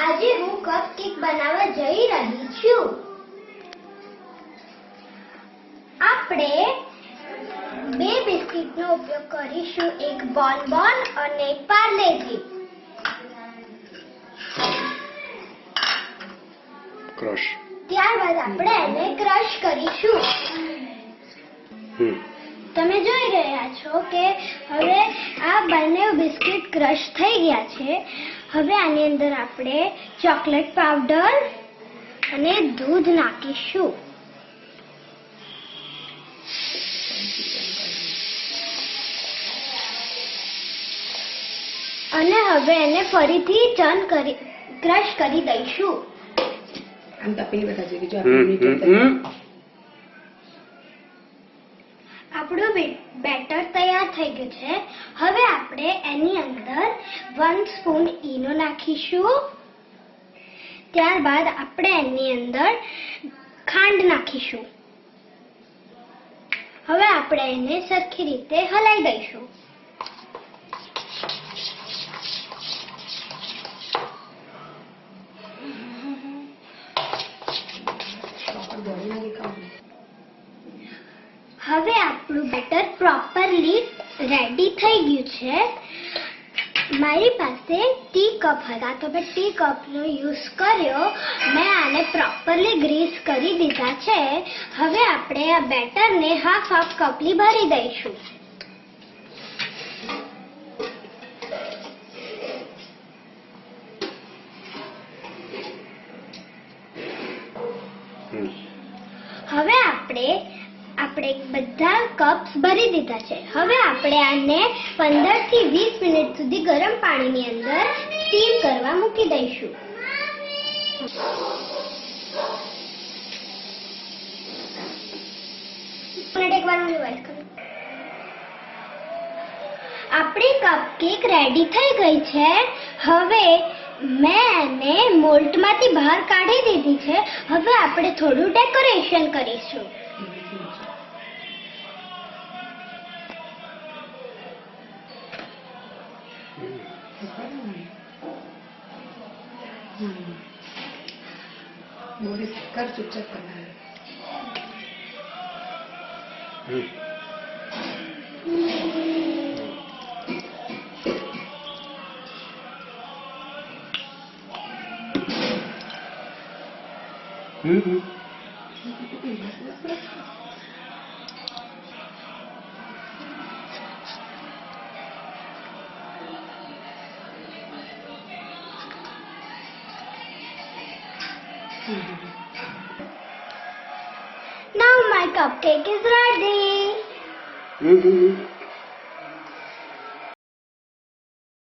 આજે હું કપકેક બનાવવા જઈ રહી છું. આપણે બે બિસ્કિટનો ઉપયોગ કરીશું, એક બોનબોન અને એક પાર્લેજી. ક્રશ. ત્યારબાદ આપણે એને ક્રશ કરીશું. તમે જોઈ રહ્યા છો કે હવે આ બંને બિસ્કિટ ક્રશ થઈ ગયા છે. હવે આની અંદર આપણે ચોકલેટ પાવડર અને દૂધ નાખીશું. અને હવે એને ફરીથી ક્રશ કરી દઈશું. આમ તપેલી બતાવજો કે જો આપણું બેટર તૈયાર થઈ ગયું છે. હવે આપણે એની અંદર 1 સ્પૂન ઈનો નાખીશું. ત્યારબાદ આપણે એની અંદર ખાંડ નાખીશું. હવે આપણે એને સરખી રીતે હલાવી દઈશું. હવે આપણું બેટર પ્રોપરલી રેડી થઈ ગયું છે. મારી પાસે ટી કપ હતા તો મેં ટી કપનો યુઝ કર્યો. મેં આને પ્રોપરલી ગ્રીસ કરી દીધા છે. હવે આપણે આ બેટરને હાફ કપલી ભરી દઈશું. હવે આપણે બધા કપ્સ ભરી દીધા છે. હવે આપણે આને 15 થી 20 મિનિટ સુધી ગરમ પાણીની અંદર સ્ટીમ કરવા મૂકી દઈશું. આપણી કપકેક રેડી થઈ ગઈ છે. હવે મેં એને મોલ્ડમાંથી બહાર કાઢી દીધી છે. હવે આપણે થોડું ડેકોરેશન કરીશું. બોરિસ કર ચૂપચાપ બનાવે. Now my cupcake is ready.